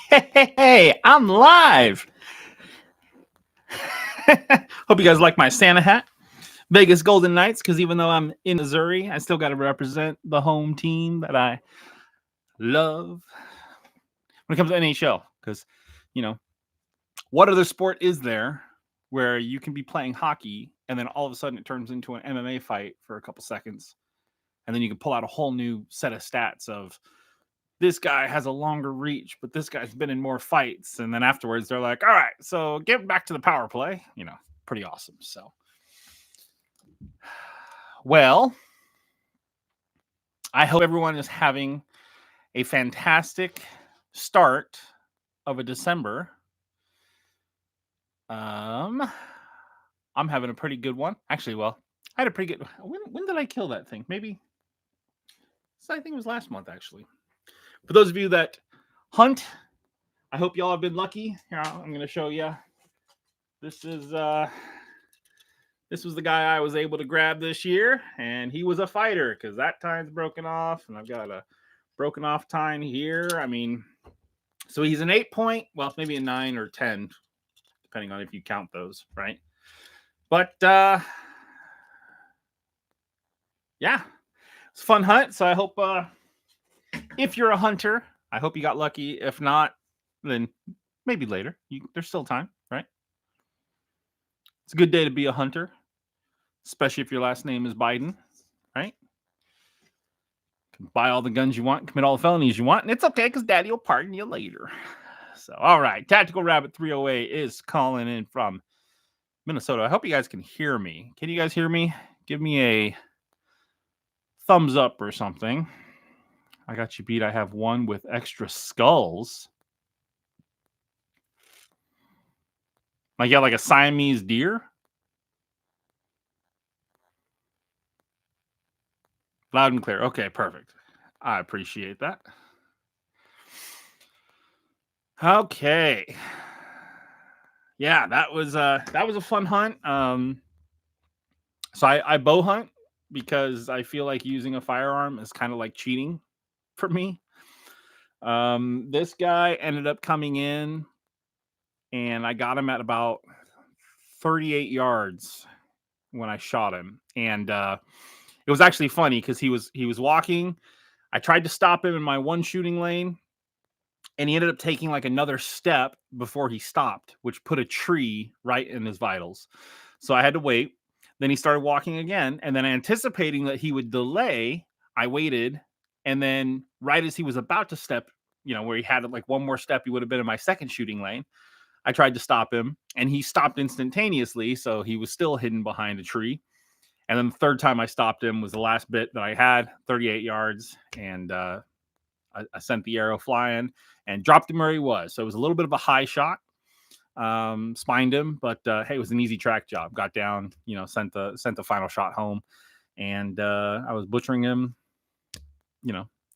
Hey, I'm live. Hope you guys like my Santa hat. Vegas Golden Knights, because even though I'm in Missouri, I still got to represent the home team that I love when it comes to NHL. Because, you know, what other sport is there where you can be playing hockey and then all of a sudden it turns into an MMA fight for a couple seconds? And then you can pull out a whole new set of stats of this guy has a longer reach, but this guy's been in more fights. And then afterwards, they're like, all right, so get back to the power play. Pretty awesome. So, well, I hope everyone is having a fantastic start of a December. I'm having a pretty good one. Actually, well, I had a pretty good. When did I kill that thing? Maybe. I think it was last month, actually. For those of you that hunt, I hope y'all have been lucky. Here, I'm going to show you. This was the guy I was able to grab this year, and he was a fighter because that tine's broken off, and I've got a broken off tine here. I mean, so he's an 8-point, well, maybe a 9 or 10, depending on if you count those, right? But yeah, it's a fun hunt. So I hope if you're a hunter, I hope you got lucky. If not, then maybe later. There's still time, right? It's a good day to be a hunter, especially if your last name is Biden, right? You can buy all the guns you want, commit all the felonies you want, and it's okay because Daddy will pardon you later. So, all right, Tactical Rabbit 308 is calling in from Minnesota. I hope you guys can hear me. Can you guys hear me? Give me a thumbs up or something. I got you beat. I have one with extra skulls. Like, yeah, like a Siamese deer. Loud and clear. Okay, perfect. I appreciate that. Okay. Yeah, that was a fun hunt. So I bow hunt because I feel like using a firearm is kind of like cheating for me. This guy ended up coming in, and I got him at about 38 yards when I shot him, and it was actually funny because he was walking. I tried to stop him in my one shooting lane, and he ended up taking like another step before he stopped, which put a tree right in his vitals. So I had to wait. Then he started walking again, and then anticipating that he would delay, I waited, and then right as he was about to step, where he had like one more step, he would have been in my second shooting lane. I tried to stop him, and he stopped instantaneously, so he was still hidden behind a tree. And then the third time I stopped him was the last bit that I had, 38 yards, and I sent the arrow flying and dropped him where he was. So it was a little bit of a high shot. Spined him, but hey, it was an easy track job. Got down, sent the final shot home, and I was butchering him,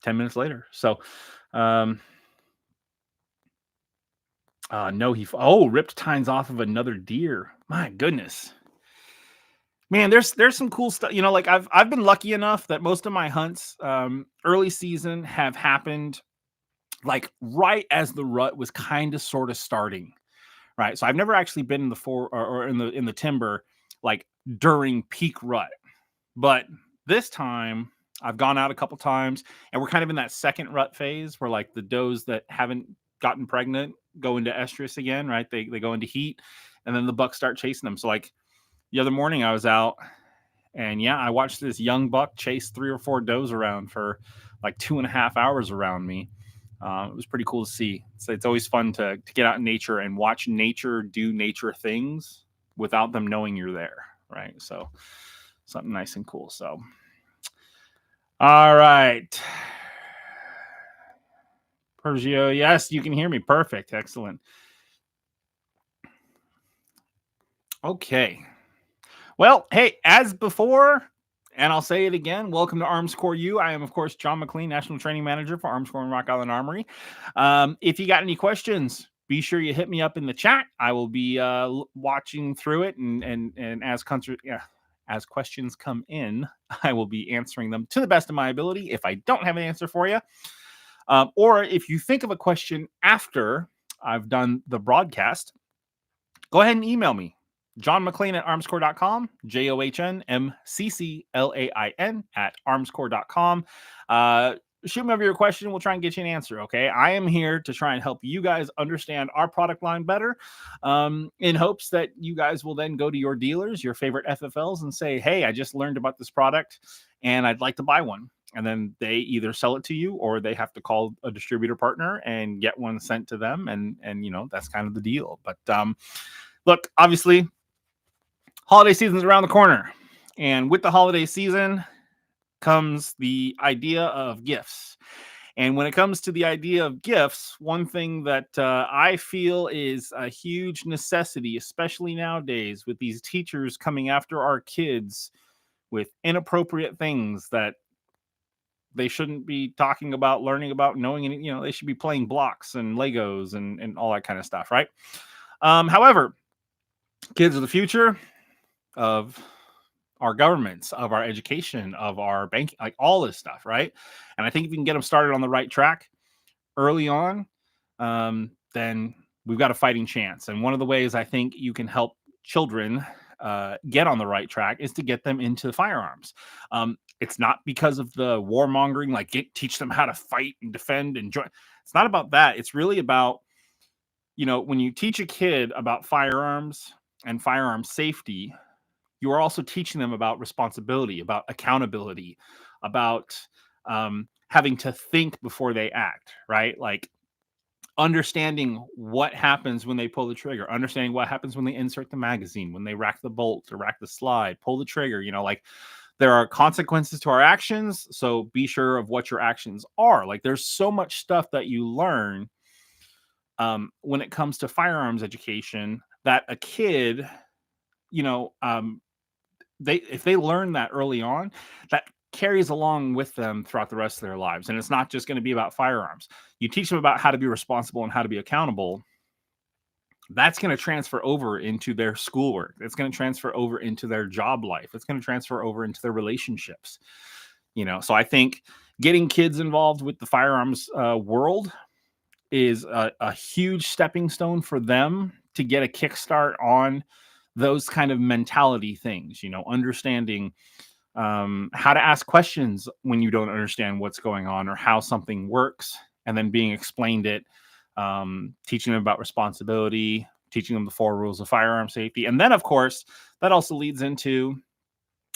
10 minutes later. So no, ripped tines off of another deer. My goodness. Man, there's some cool stuff. Like I've been lucky enough that most of my hunts early season have happened like right as the rut was kind of sort of starting. Right. So I've never actually been in the or in the timber like during peak rut. But this time I've gone out a couple times, and we're kind of in that second rut phase where like the does that haven't gotten pregnant go into estrus again, right? They go into heat, and then the bucks start chasing them. So like the other morning I was out, and yeah, I watched this young buck chase 3 or 4 does around for like 2.5 hours around me. It was pretty cool to see. So it's always fun to get out in nature and watch nature do nature things without them knowing you're there, right? So something nice and cool. So, all right. Pergio, yes, you can hear me. Perfect. Excellent. Okay. Well, hey, as before, and I'll say it again, welcome to Armscor U. I am, of course, John McClain, National Training Manager for Armscor and Rock Island Armory. If you got any questions, be sure you hit me up in the chat. I will be watching through it, and as questions come in, I will be answering them to the best of my ability. If I don't have an answer for you, Or if you think of a question after I've done the broadcast, go ahead and email me. John McClain at armscor.com, JOHNMCCLAIN at armscor.com. Shoot me over your question. We'll try and get you an answer. Okay. I am here to try and help you guys understand our product line better, in hopes that you guys will then go to your dealers, your favorite FFLs, and say, hey, I just learned about this product and I'd like to buy one. And then they either sell it to you or they have to call a distributor partner and get one sent to them. And that's kind of the deal. But look, obviously, holiday season's around the corner. And with the holiday season comes the idea of gifts. And when it comes to the idea of gifts, one thing that I feel is a huge necessity, especially nowadays with these teachers coming after our kids with inappropriate things that they shouldn't be talking about, learning about, knowing, they should be playing blocks and Legos and all that kind of stuff, right? However, kids are the future of our governments, of our education, of our banking, like all this stuff, right? And I think if you can get them started on the right track early on, then we've got a fighting chance. And one of the ways I think you can help children get on the right track is to get them into firearms. It's not because of the warmongering, like teach them how to fight and defend and join. It's not about that. It's really about, when you teach a kid about firearms and firearm safety, you are also teaching them about responsibility, about accountability, about having to think before they act, right? Like understanding what happens when they pull the trigger, understanding what happens when they insert the magazine, when they rack the bolt or rack the slide, pull the trigger, like there are consequences to our actions. So be sure of what your actions are. Like there's so much stuff that you learn when it comes to firearms education that a kid, if they learn that early on, that carries along with them throughout the rest of their lives. And it's not just going to be about firearms. You teach them about how to be responsible and how to be accountable. That's going to transfer over into their schoolwork. It's going to transfer over into their job life. It's going to transfer over into their relationships. So I think getting kids involved with the firearms world is a huge stepping stone for them to get a kickstart on those kind of mentality things, understanding how to ask questions when you don't understand what's going on or how something works, and then being explained it, teaching them about responsibility, teaching them the 4 rules of firearm safety. And then, of course, that also leads into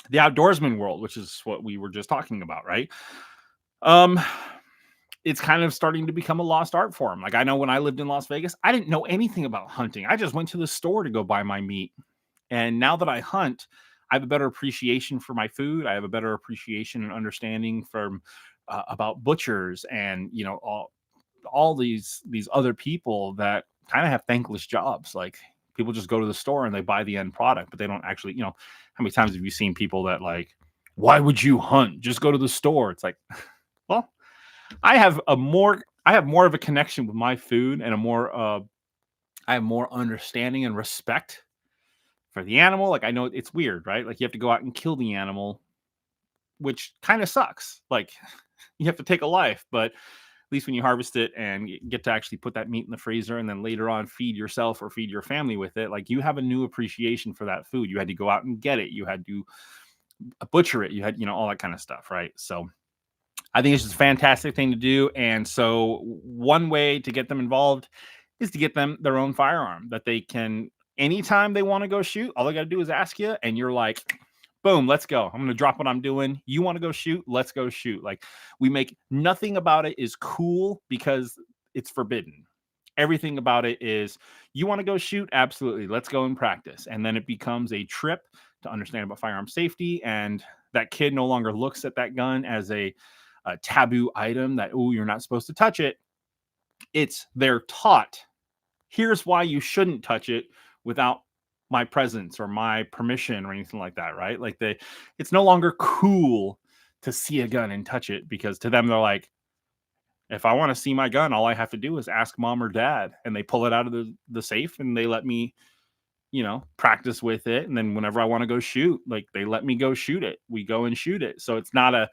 the outdoorsman world, which is what we were just talking about, right? It's kind of starting to become a lost art form. Like I know when I lived in Las Vegas, I didn't know anything about hunting. I just went to the store to go buy my meat. And now that I hunt, I have a better appreciation for my food. I have a better appreciation and understanding from about butchers and all these other people that kind of have thankless jobs. Like people just go to the store and they buy the end product, but they don't actually, how many times have you seen people that like, why would you hunt? Just go to the store. It's like, well, I have more of a connection with my food and I have more understanding and respect for the animal. Like I know it's weird, right? Like you have to go out and kill the animal, which kind of sucks. Like you have to take a life, but at least when you harvest it and you get to actually put that meat in the freezer and then later on feed yourself or feed your family with it, like you have a new appreciation for that food. You had to go out and get it. You had to butcher it. You had, all that kind of stuff, right? So I think it's just a fantastic thing to do. And so one way to get them involved is to get them their own firearm that they can, anytime they want to go shoot, all they got to do is ask you and you're like, boom, let's go. I'm going to drop what I'm doing. You want to go shoot? Let's go shoot. Like we make nothing about it is cool because it's forbidden. Everything about it is you want to go shoot? Absolutely. Let's go and practice. And then it becomes a trip to understand about firearm safety. And that kid no longer looks at that gun as a taboo item that, oh, you're not supposed to touch it. They're taught, here's why you shouldn't touch it without my presence or my permission or anything like that, right? Like it's no longer cool to see a gun and touch it because to them, they're like, if I want to see my gun, all I have to do is ask mom or dad, and they pull it out of the safe and they let me, practice with it. And then whenever I want to go shoot, like they let me go shoot it. We go and shoot it. So it's not a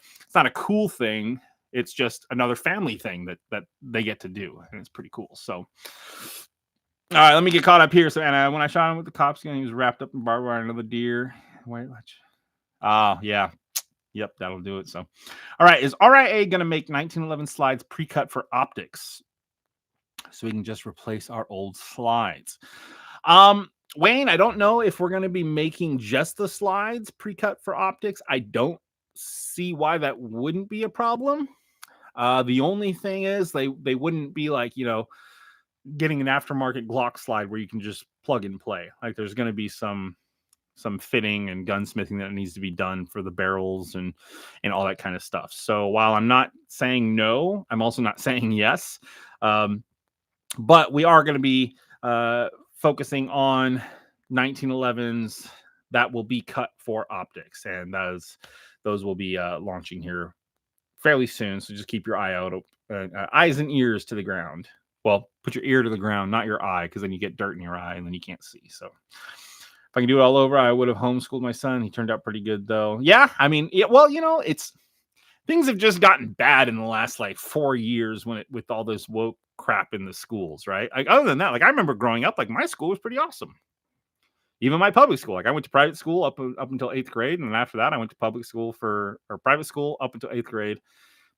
cool thing It's just another family thing that they get to do, and it's pretty cool. So, all right, let me get caught up here. So, and when I shot him with the cops gun, he was wrapped up in barbed wire, another deer. Wait, watch. Oh, yeah. Yep, that'll do it. So, all right, is RIA going to make 1911 slides pre-cut for optics so we can just replace our old slides? Wayne, I don't know if we're going to be making just the slides pre-cut for optics. I don't see why that wouldn't be a problem. The only thing is they wouldn't be like, getting an aftermarket Glock slide where you can just plug and play. Like there's going to be some fitting and gunsmithing that needs to be done for the barrels and all that kind of stuff. So while I'm not saying no, I'm also not saying yes. But we are going to be focusing on 1911s that will be cut for optics, and those will be launching here fairly soon. So just keep your eye out, eyes and ears to the ground. Well, put your ear to the ground, not your eye, because then you get dirt in your eye and then you can't see. So if I can do it all over, I would have homeschooled my son. He turned out pretty good, though. Yeah, I mean, it's things have just gotten bad in the last like 4 years with all this woke crap in the schools, right? Like other than that, like I remember growing up, like my school was pretty awesome. Even my public school, like I went to private school up until 8th grade, and then after that, I went to public school or private school up until 8th grade,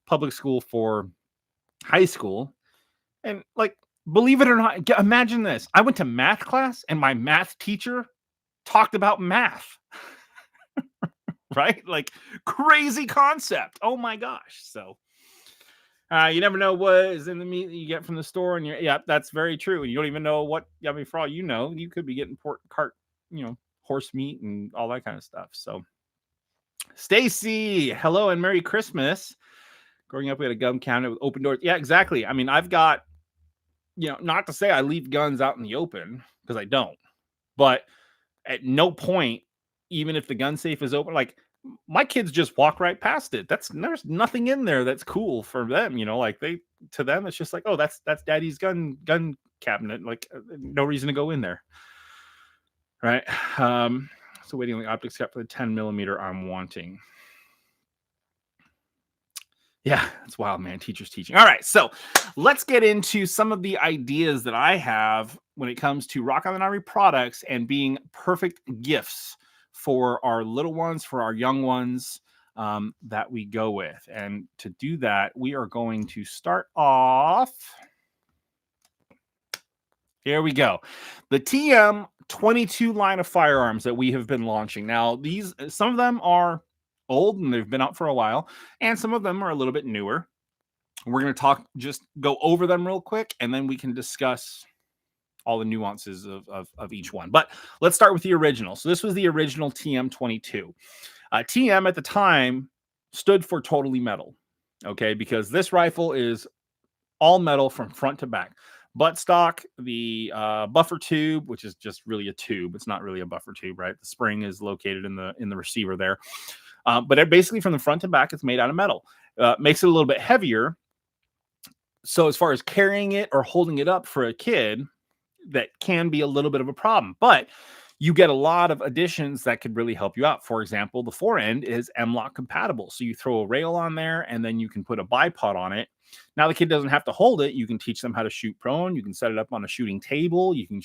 public school for high school, and like believe it or not, imagine this: I went to math class, and my math teacher talked about math. Right? Like crazy concept. Oh my gosh. So you never know what is in the meat that you get from the store, and that's very true. And you don't even know what. I mean, for all you know, you could be getting horse meat and all that kind of stuff. So, Stacy, hello and Merry Christmas. Growing up, we had a gun cabinet with open doors. Yeah, exactly. I mean, I've got, not to say I leave guns out in the open because I don't, but at no point, even if the gun safe is open, like my kids just walk right past it. There's nothing in there that's cool for them, like to them, it's just like, oh, that's daddy's gun cabinet. Like no reason to go in there. Right. So waiting on the optics cap for the 10mm I'm wanting. Yeah, it's wild, man. Teachers teaching. All right, so let's get into some of the ideas that I have when it comes to Rock Island Armory products and being perfect gifts for our little ones, for our young ones that we go with. And to do that, we are going to start off. Here we go. The TM22 line of firearms that we have been launching. Now, some of them are old and they've been out for a while, and some of them are a little bit newer. We're going to just go over them real quick, and then we can discuss all the nuances of each one. But let's start with the original. So this was the original TM22. TM at the time stood for totally metal, okay, because this rifle is all metal from front to back. Buttstock, the buffer tube, which is just really a tube. It's not really a buffer tube, right? The spring is located in the receiver there. But basically from the front to back, it's made out of metal. Makes it a little bit heavier. So as far as carrying it or holding it up for a kid, that can be a little bit of a problem. But you get a lot of additions that could really help you out. For example, the forend is M-LOK compatible. So you throw a rail on there, and then you can put a bipod on it. Now the kid doesn't have to hold it. You can teach them how to shoot prone. You can set it up on a shooting table. You can,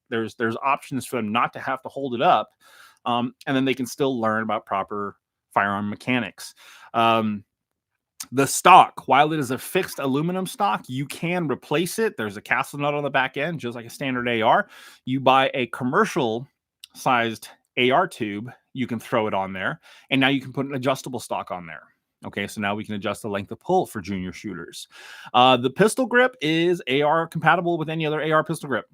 there's options for them not to have to hold it up. And then they can still learn about proper firearm mechanics. The stock, while it is a fixed aluminum stock, you can replace it. There's a castle nut on the back end, just like a standard AR. You buy a commercial sized AR tube, you can throw it on there, and now you can put an adjustable stock on there. Okay, so now we can adjust the length of pull for junior shooters. The pistol grip is AR compatible with any other AR pistol grip.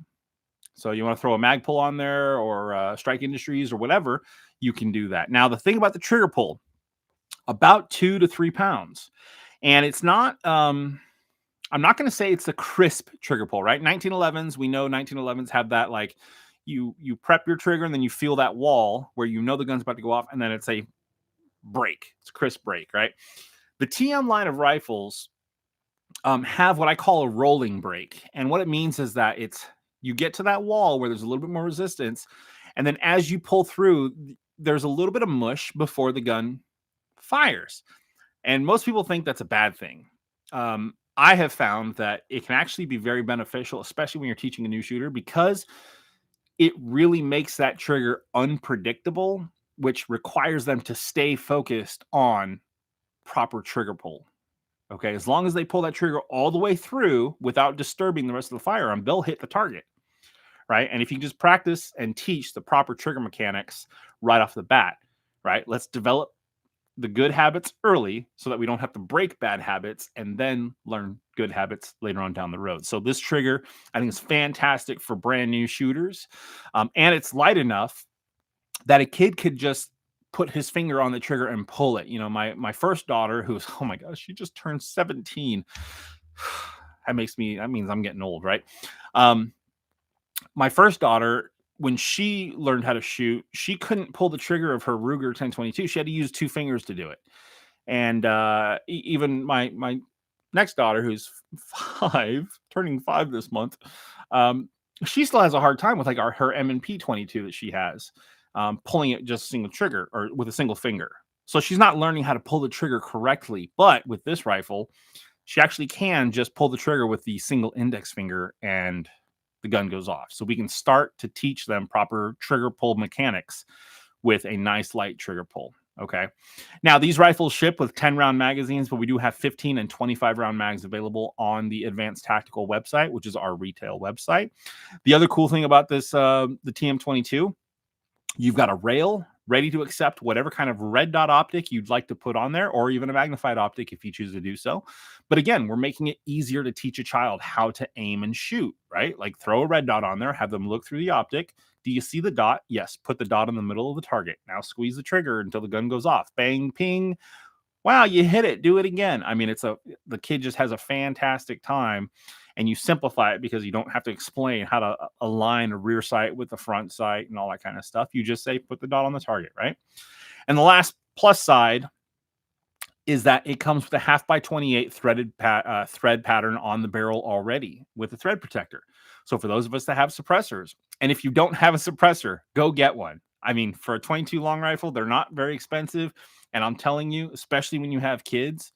So you want to throw a mag pull on there or Strike Industries or whatever, you can do that. Now, the thing about the trigger pull, about 2 to 3 pounds. And it's not, I'm not going to say it's a crisp trigger pull, right? 1911s, we know 1911s have that, like, you prep your trigger and then you feel that wall where you know the gun's about to go off, and then it's a break. It's a crisp break, right? The TM line of rifles have what I call a rolling break. And what it means is that you get to that wall where there's a little bit more resistance, and then as you pull through, there's a little bit of mush before the gun fires. And most people think that's a bad thing. I have found that it can actually be very beneficial, especially when you're teaching a new shooter, because it really makes that trigger unpredictable, which requires them to stay focused on proper trigger pull. Okay, as long as they pull that trigger all the way through without disturbing the rest of the firearm, they'll hit the target, right? And if you just practice and teach the proper trigger mechanics right off the bat, right? Let's develop the good habits early so that we don't have to break bad habits and then learn good habits later on down the road. So this trigger, I think, is fantastic for brand new shooters, and it's light enough that a kid could just put his finger on the trigger and pull it. You know, my first daughter, who's, oh my gosh, she just turned 17. That means I'm getting old, right? My first daughter, when she learned how to shoot, she couldn't pull the trigger of her Ruger 1022. She had to use 2 fingers to do it. And even my next daughter, who's 5, turning 5 this month, she still has a hard time with like her M&P 22 that she has, pulling it just single trigger or with a single finger. So she's not learning how to pull the trigger correctly. But with this rifle, she actually can just pull the trigger with the single index finger and the gun goes off. So we can start to teach them proper trigger pull mechanics with a nice light trigger pull. Okay. Now, these rifles ship with 10-round magazines, but we do have 15 and 25-round mags available on the Advanced Tactical website, which is our retail website. The other cool thing about this, the TM22, you've got a rail ready to accept whatever kind of red dot optic you'd like to put on there, or even a magnified optic if you choose to do so. But again, we're making it easier to teach a child how to aim and shoot, right? Like throw a red dot on there, have them look through the optic. Do you see the dot? Yes. Put the dot in the middle of the target. Now squeeze the trigger until the gun goes off. Bang, ping. Wow, you hit it. Do it again. I mean, the kid just has a fantastic time, and you simplify it because you don't have to explain how to align a rear sight with the front sight and all that kind of stuff. You just say, put the dot on the target, right? And the last plus side is that it comes with a 1/2x28 thread pattern on the barrel already with a thread protector. So for those of us that have suppressors, and if you don't have a suppressor, go get one. I mean, for a 22 long rifle, they're not very expensive. And I'm telling you, especially when you have kids,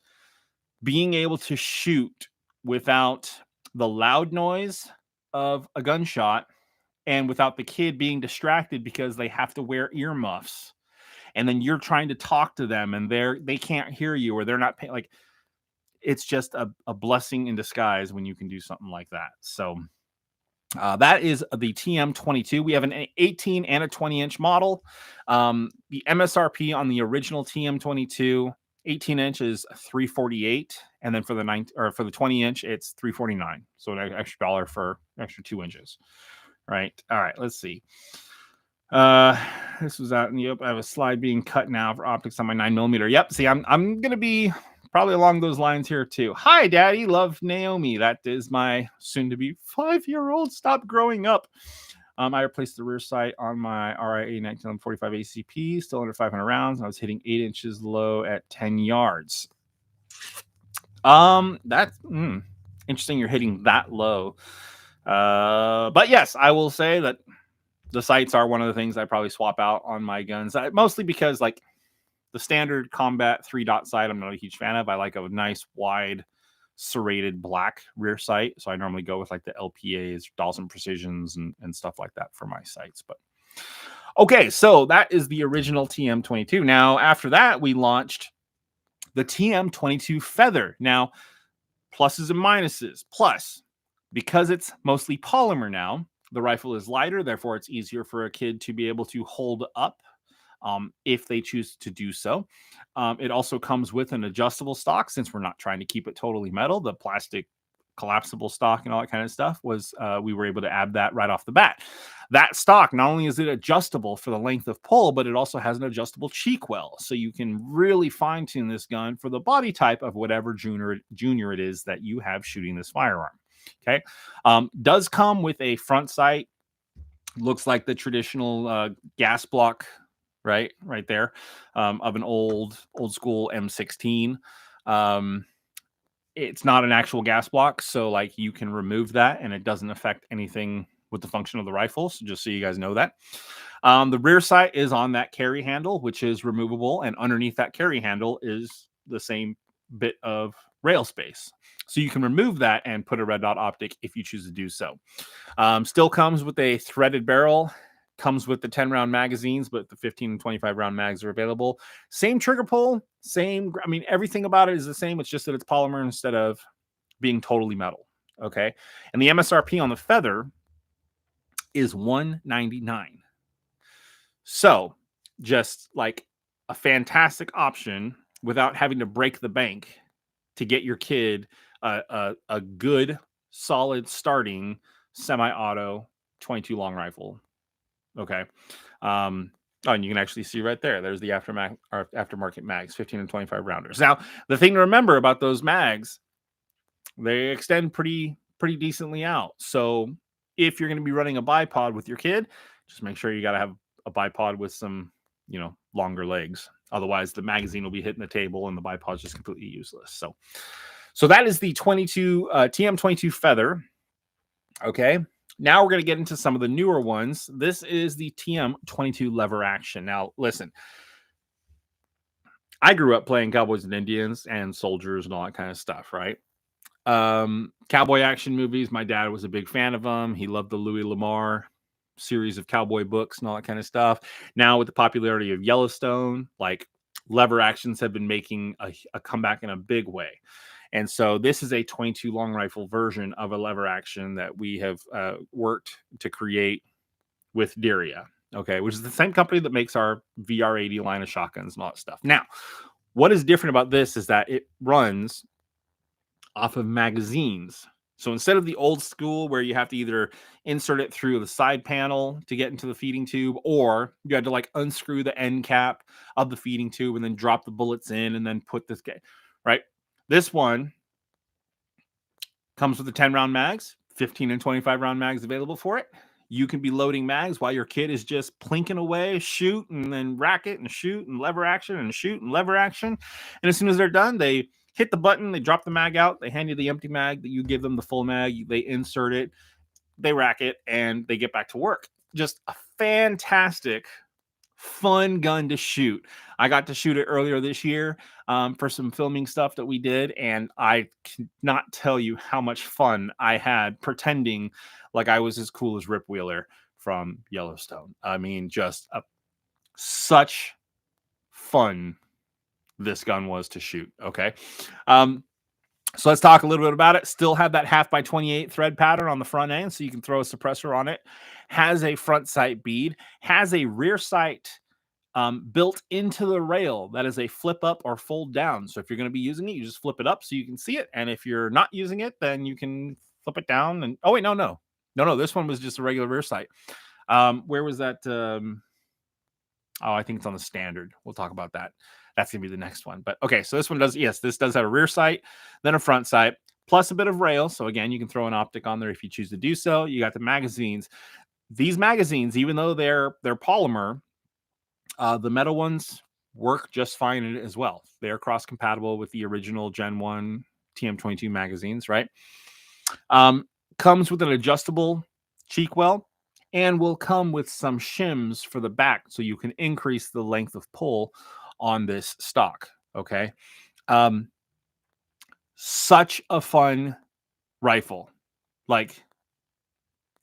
being able to shoot without the loud noise of a gunshot and without the kid being distracted because they have to wear earmuffs, and then you're trying to talk to them and they can't hear you, or they're not paying, like, it's just a blessing in disguise when you can do something like that. So that is the TM22. We have an 18 and a 20-inch model. The MSRP on the original TM22 18-inch is $348, and then for the 20-inch, it's $349. So an extra dollar for extra 2 inches. Right. All right. Let's see. This was out. Yep. I have a slide being cut now for optics on my 9mm. Yep. See, I'm gonna be probably along those lines here too. Hi, Daddy. Love Naomi. That is my soon-to-be 5-year-old. Stop growing up. I replaced the rear sight on my RIA 1945 ACP, still under 500 rounds. And I was hitting 8 inches low at 10 yards. That's interesting. You're hitting that low. But yes, I will say that the sights are one of the things I probably swap out on my guns. Mostly because, like, the standard combat 3-dot sight, I'm not a huge fan of. I like a nice wide serrated black rear sight. So I normally go with like the LPAs, Dawson Precisions, and stuff like that for my sights. But okay, so that is the original TM22. Now, after that, we launched the TM22 Feather. Now, pluses and minuses. Plus, because it's mostly polymer now, the rifle is lighter. Therefore, it's easier for a kid to be able to hold up if they choose to do so. It also comes with an adjustable stock, since we're not trying to keep it totally metal. The plastic collapsible stock and all that kind of stuff was, we were able to add that right off the bat. That stock, not only is it adjustable for the length of pull, but it also has an adjustable cheek well. So you can really fine tune this gun for the body type of whatever junior it is that you have shooting this firearm. Okay. Does come with a front sight. Looks like the traditional gas block, right there, of an old school M16. It's not an actual gas block, so like you can remove that and it doesn't affect anything with the function of the rifle. So just so you guys know that. The rear sight is on that carry handle, which is removable, and underneath that carry handle is the same bit of rail space. So you can remove that and put a red dot optic if you choose to do so. Still comes with a threaded barrel, comes with the 10 round magazines, but the 15 and 25 round mags are available. Same trigger pull, same, I mean, everything about it is the same. It's just that it's polymer instead of being totally metal. Okay. And the MSRP on the Feather is $199. So just like a fantastic option without having to break the bank to get your kid a good, solid starting semi-auto 22 long rifle. Okay. And you can actually see right there. There's the aftermarket mags, 15 and 25 rounders. Now, the thing to remember about those mags, they extend pretty decently out. So if you're going to be running a bipod with your kid, just make sure you got to have a bipod with some, longer legs. Otherwise, the magazine will be hitting the table and the bipod's just completely useless. So that is the TM22 Feather. Okay. Now we're going to get into some of the newer ones. This is the TM22 lever action. Now, listen, I grew up playing Cowboys and Indians and soldiers and all that kind of stuff, right? Cowboy action movies. My dad was a big fan of them. He loved the Louis Lamar series of cowboy books and all that kind of stuff. Now with the popularity of Yellowstone, like lever actions have been making a comeback in a big way. And so this is a 22 long rifle version of a lever action that we have worked to create with RIA, okay, which is the same company that makes our VR80 line of shotguns and all that stuff. Now, what is different about this is that it runs off of magazines. So instead of the old school where you have to either insert it through the side panel to get into the feeding tube, or you had to like unscrew the end cap of the feeding tube and then drop the bullets in and then put this guy, right? This one comes with the 10 round mags, 15 and 25 round mags available for it. You can be loading mags while your kid is just plinking away, shoot and then rack it and shoot and lever action and shoot and lever action. And as soon as they're done, they hit the button, they drop the mag out, they hand you the empty mag, that you give them the full mag, they insert it, they rack it, and they get back to work. Just a fantastic, fun gun to shoot. I got to shoot it earlier this year for some filming stuff that we did, and I cannot tell you how much fun I had pretending like I was as cool as Rip Wheeler from Yellowstone. I mean, just such fun this gun was to shoot. Okay. So let's talk a little bit about it. Still have that 1/2x28 thread pattern on the front end, so you can throw a suppressor on it. Has a front sight bead, has a rear sight built into the rail that is a flip up or fold down. So if you're going to be using it, you just flip it up so you can see it. And if you're not using it, then you can flip it down. And oh wait, no. This one was just a regular rear sight. Where was that? I think it's on the standard. We'll talk about that. That's going to be the next one. But okay, so this one does, yes, this does have a rear sight, then a front sight, plus a bit of rail. So again, you can throw an optic on there if you choose to do so. You got the magazines. These magazines, even though they're polymer, the metal ones work just fine in it as well. They are cross-compatible with the original Gen 1 TM22 magazines, right? Comes with an adjustable cheek well, and will come with some shims for the back so you can increase the length of pull on this stock. Okay. Such a fun rifle. Like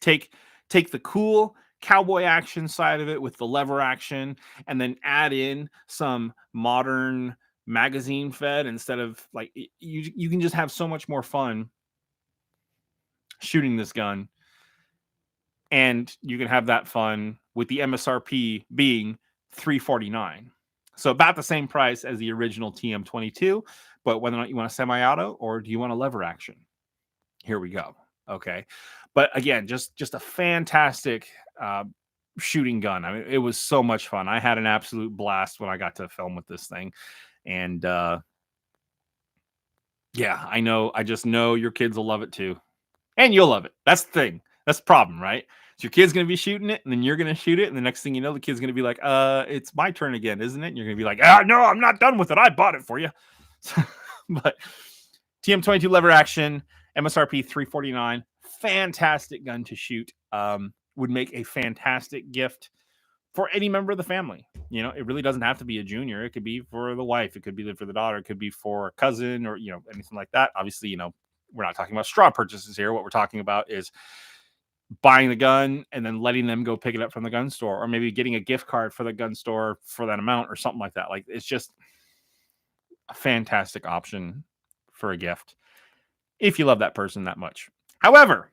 take the cool cowboy action side of it with the lever action, and then add in some modern magazine fed instead of like you can just have so much more fun shooting this gun. And you can have that fun with the MSRP being $349. So about the same price as the original TM22, but whether or not you want a semi-auto or do you want a lever action? Here we go. Okay. But again, just a fantastic shooting gun. I mean, it was so much fun. I had an absolute blast when I got to film with this thing. And yeah, I just know your kids will love it too. And you'll love it. That's the thing. That's the problem, right? So your kid's going to be shooting it, and then you're going to shoot it, and the next thing you know, the kid's going to be like, it's my turn again, isn't it? And you're going to be like, no, I'm not done with it. I bought it for you. But TM22 lever action, MSRP $349, fantastic gun to shoot. Would make a fantastic gift for any member of the family. You know, it really doesn't have to be a junior. It could be for the wife. It could be for the daughter. It could be for a cousin or, you know, anything like that. Obviously, you know, we're not talking about straw purchases here. What we're talking about is buying the gun and then letting them go pick it up from the gun store, or maybe getting a gift card for the gun store for that amount or something like that. Like, it's just a fantastic option for a gift if you love that person that much. However,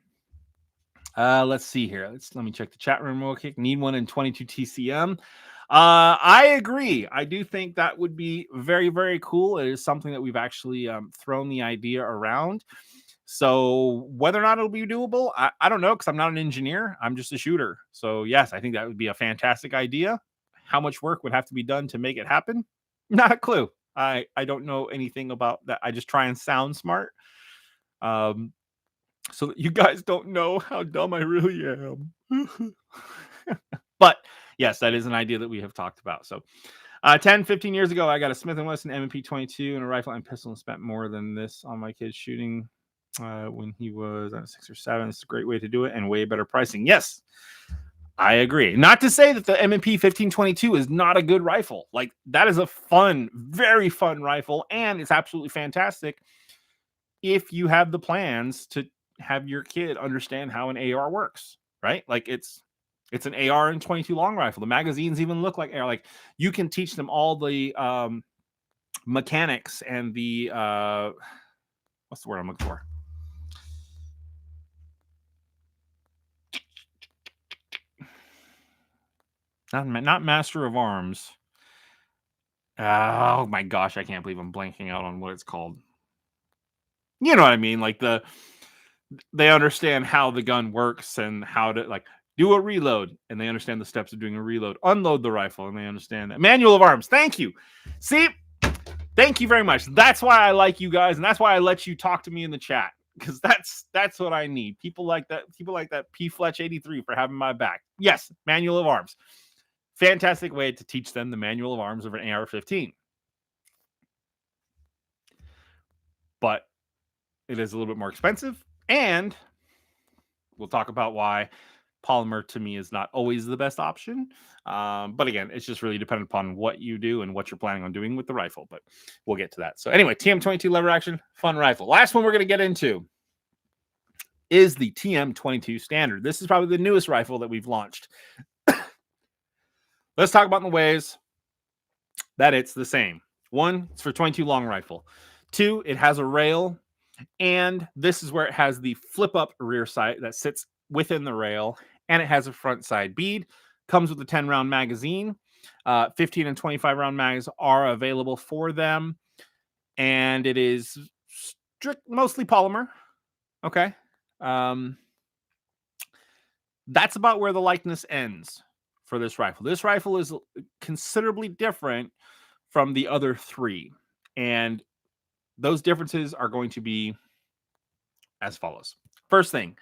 let's see here. Let me check the chat room real quick. Need one in 22 TCM. I agree. I do think that would be very, very cool. It is something that we've actually thrown the idea around. So whether or not it'll be doable, I don't know, because I'm not an engineer. I'm just a shooter. So yes, I think that would be a fantastic idea. How much work would have to be done to make it happen? Not a clue. I don't know anything about that. I just try and sound smart. So that you guys don't know how dumb I really am. But yes, that is an idea that we have talked about. So 10, 15 years ago, I got a Smith & Wesson M&P22 and a rifle and pistol and spent more than this on my kid's shooting when he was 6 or 7. It's a great way to do it and way better pricing. Yes, I agree. Not to say that the M&P 1522 is not a good rifle. Like, that is a fun, very fun rifle, and it's absolutely fantastic if you have the plans to have your kid understand how an AR works, right? Like, it's an AR and 22 long rifle. The magazines even look like AR. Like, you can teach them all the mechanics and the what's the word I'm looking for? Not Master of Arms. Oh my gosh, I can't believe I'm blanking out on what it's called. You know what I mean? Like, they understand how the gun works and how to, like, do a reload, and they understand the steps of doing a reload. Unload the rifle, and they understand that. Manual of Arms. Thank you. See, thank you very much. That's why I like you guys, and that's why I let you talk to me in the chat, because that's what I need. People like that. People like that. P Fletch 83 for having my back. Yes, Manual of Arms. Fantastic way to teach them the Manual of Arms of an AR-15. But it is a little bit more expensive, and we'll talk about why polymer to me is not always the best option. But again, it's just really dependent upon what you do and what you're planning on doing with the rifle. But we'll get to that. So anyway, TM22 lever action, fun rifle. Last one we're going to get into is the TM22 standard. This is probably the newest rifle that we've launched. Let's talk about the ways that it's the same. 1, it's for 22 long rifle. 2, it has a rail, and this is where it has the flip up rear sight that sits within the rail, and it has a front side bead. Comes with a 10 round magazine. 15 and 25 round mags are available for them, and it is mostly polymer. Okay. That's about where the likeness ends for this rifle. This rifle is considerably different from the other 3, and those differences are going to be as follows. First thing,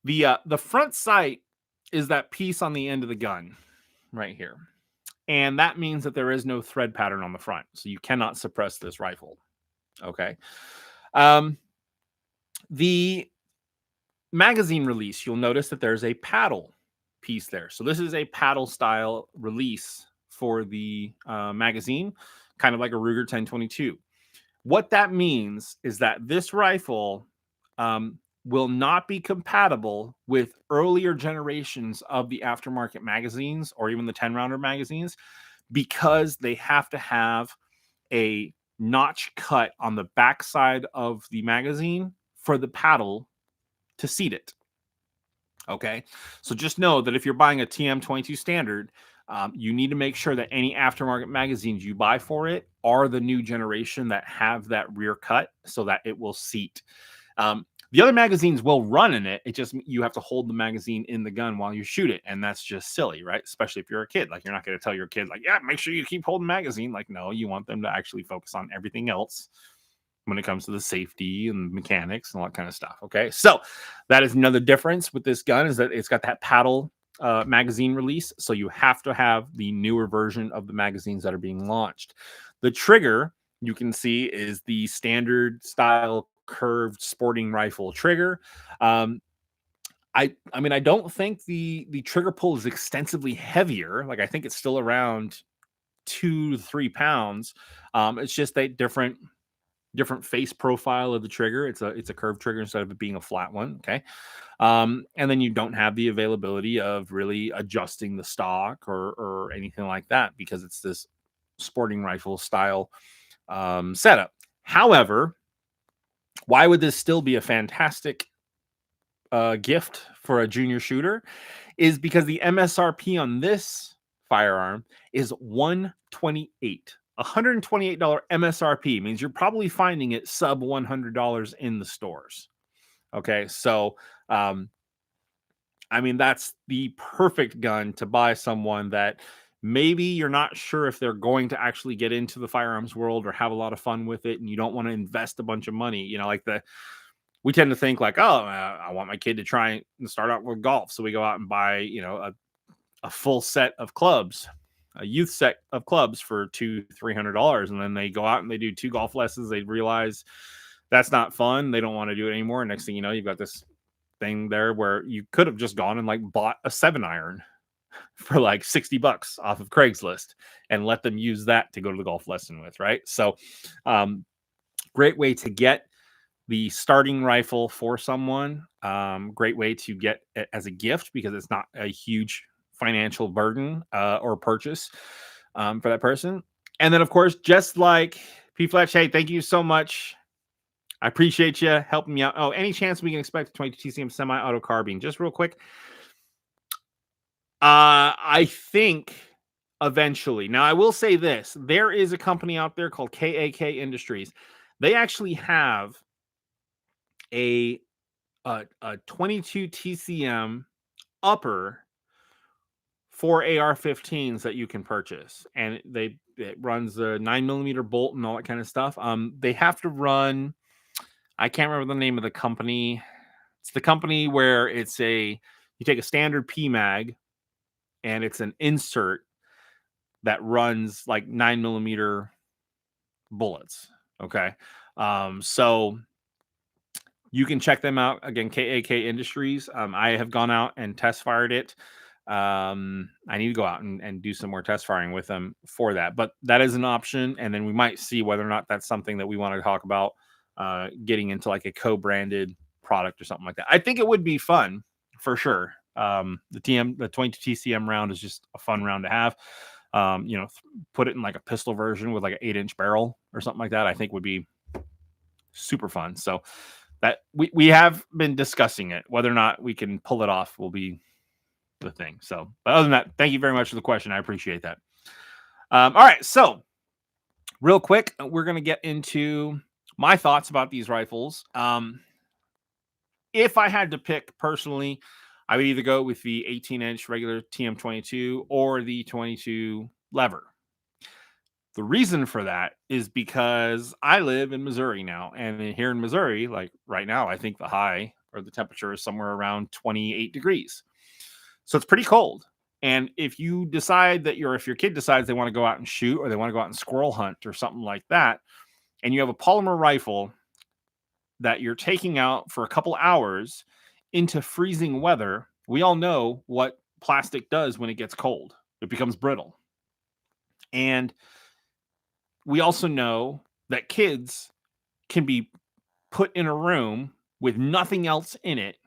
the front sight is that piece on the end of the gun right here, and that means that there is no thread pattern on the front, so you cannot suppress this rifle. Okay. The magazine release, you'll notice that there's a paddle piece there. So this is a paddle style release for the magazine, kind of like a Ruger 1022. What that means is that this rifle will not be compatible with earlier generations of the aftermarket magazines or even the 10 rounder magazines, because they have to have a notch cut on the backside of the magazine for the paddle to seat it. Okay, so just know that if you're buying a TM22 standard, you need to make sure that any aftermarket magazines you buy for it are the new generation that have that rear cut so that it will seat. The other magazines will run in it. It just, you have to hold the magazine in the gun while you shoot it. And that's just silly, right? Especially if you're a kid. Like, you're not going to tell your kid, like, yeah, make sure you keep holding magazine. Like, no, you want them to actually focus on everything else when it comes to the safety and mechanics and all that kind of stuff. Okay, so that is another difference with this gun, is that it's got that paddle magazine release, so you have to have the newer version of the magazines that are being launched. The trigger, you can see, is the standard style curved sporting rifle trigger. I mean, I don't think the trigger pull is extensively heavier. Like, I think it's still around 2 to 3 pounds. It's just a different face profile of the trigger. It's a curved trigger instead of it being a flat one. Okay. And then you don't have the availability of really adjusting the stock or anything like that, because it's this sporting rifle style setup. However, why would this still be a fantastic gift for a junior shooter? Is because the MSRP on this firearm is $128. $128 MSRP means you're probably finding it sub $100 in the stores. Okay, so I mean, that's the perfect gun to buy someone that maybe you're not sure if they're going to actually get into the firearms world or have a lot of fun with it, and you don't want to invest a bunch of money. You know, like we tend to think like, oh, I want my kid to try and start out with golf, so we go out and buy, you know, a full set of clubs, a youth set of clubs for $200-300, and then they go out and they do 2 golf lessons. They realize that's not fun. They don't want to do it anymore. Next thing you know, you've got this thing there where you could have just gone and like bought a 7-iron for like $60 off of Craigslist and let them use that to go to the golf lesson with, right? So great way to get the starting rifle for someone. Great way to get it as a gift, because it's not a huge financial burden or purchase for that person. And then, of course, just like P Fletch, hey, thank you so much. I appreciate you helping me out. Oh, any chance we can expect a 22 TCM semi-auto carbine? Just real quick. I think eventually. Now, I will say this. There is a company out there called KAK Industries. They actually have a 22 TCM upper for AR-15s that you can purchase, and it runs the 9mm bolt and all that kind of stuff. They have to run, I can't remember the name of the company. It's the company where you take a standard PMag and it's an insert that runs like 9mm bullets. Okay. So you can check them out. Again, KAK Industries. I have gone out and test fired it. I need to go out and do some more test firing with them for that. But that is an option. And then we might see whether or not that's something that we want to talk about, getting into like a co-branded product or something like that. I think it would be fun for sure. The 22 TCM round is just a fun round to have. You know, put it in like a pistol version with like an 8-inch barrel or something like that, I think would be super fun. So that we have been discussing it. Whether or not we can pull it off will be the thing. So, but other than that, thank you very much for the question. I appreciate that. All right. So real quick, we're going to get into my thoughts about these rifles. If I had to pick personally, I would either go with the 18-inch regular TM22 or the 22 lever. The reason for that is because I live in Missouri now, and here in Missouri, like right now, I think the high or the temperature is somewhere around 28 degrees. So it's pretty cold. And if you decide that if your kid decides they want to go out and shoot, or they want to go out and squirrel hunt or something like that, and you have a polymer rifle that you're taking out for a couple hours into freezing weather, we all know what plastic does when it gets cold. It becomes brittle. And we also know that kids can be put in a room with nothing else in it,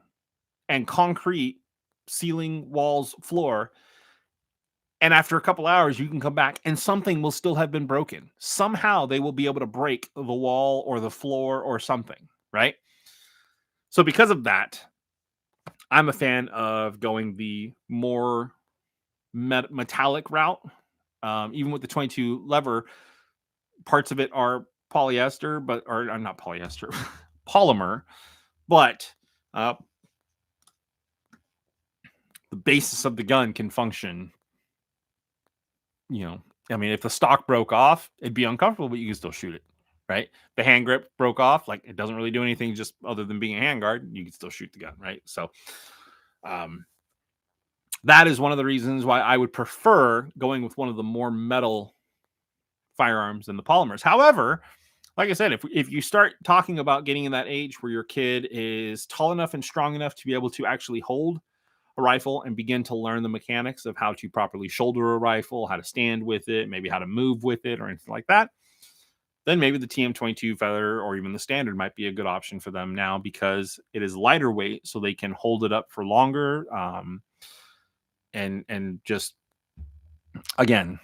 and concrete, ceiling, walls, floor, and after a couple hours, you can come back and something will still have been broken. Somehow they will be able to break the wall or the floor or something, right? So because of that, I'm a fan of going the more metallic route. Even with the 22 lever, parts of it are polyester, or not polyester, polymer, but the basis of the gun can function. You know, I mean, if the stock broke off, it'd be uncomfortable, but you can still shoot it, right? The hand grip broke off, like it doesn't really do anything just other than being a handguard. You can still shoot the gun, right? So that is one of the reasons why I would prefer going with one of the more metal firearms than the polymers. However, like I said, if you start talking about getting in that age where your kid is tall enough and strong enough to be able to actually hold a rifle and begin to learn the mechanics of how to properly shoulder a rifle, how to stand with it, maybe how to move with it or anything like that, then maybe the TM22 Feather or even the standard might be a good option for them now because it is lighter weight, so they can hold it up for longer. And just again,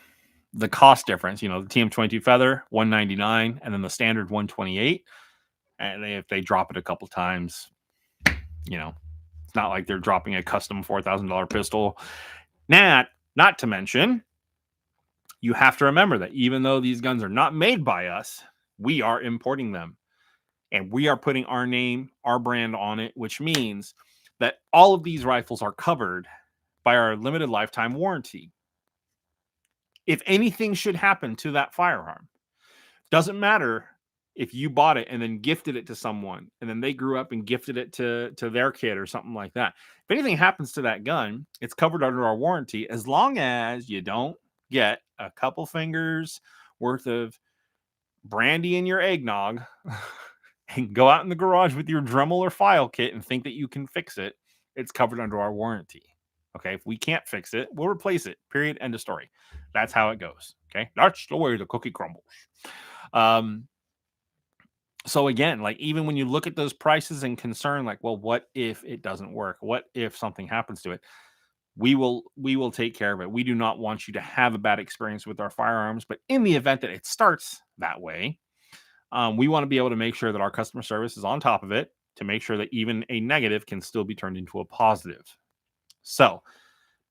the cost difference, the TM22 Feather $199 and then the standard $128, and if they drop it a couple times, it's not like they're dropping a custom $4,000 pistol. Not to mention, you have to remember that even though these guns are not made by us, we are importing them. And we are putting our name, our brand on it, which means that all of these rifles are covered by our limited lifetime warranty. If anything should happen to that firearm, doesn't matter if you bought it and then gifted it to someone, and then they grew up and gifted it to their kid or something like that. If anything happens to that gun, it's covered under our warranty as long as you don't get a couple fingers worth of brandy in your eggnog and go out in the garage with your Dremel or file kit and think that you can fix it. It's covered under our warranty. Okay, if we can't fix it, we'll replace it. Period. End of story. That's how it goes. Okay, that's the way the cookie crumbles. So again, like even when you look at those prices and concern, like, well, what if it doesn't work? What if something happens to it? We will take care of it. We do not want you to have a bad experience with our firearms, but in the event that it starts that way, we want to be able to make sure that our customer service is on top of it to make sure that even a negative can still be turned into a positive. So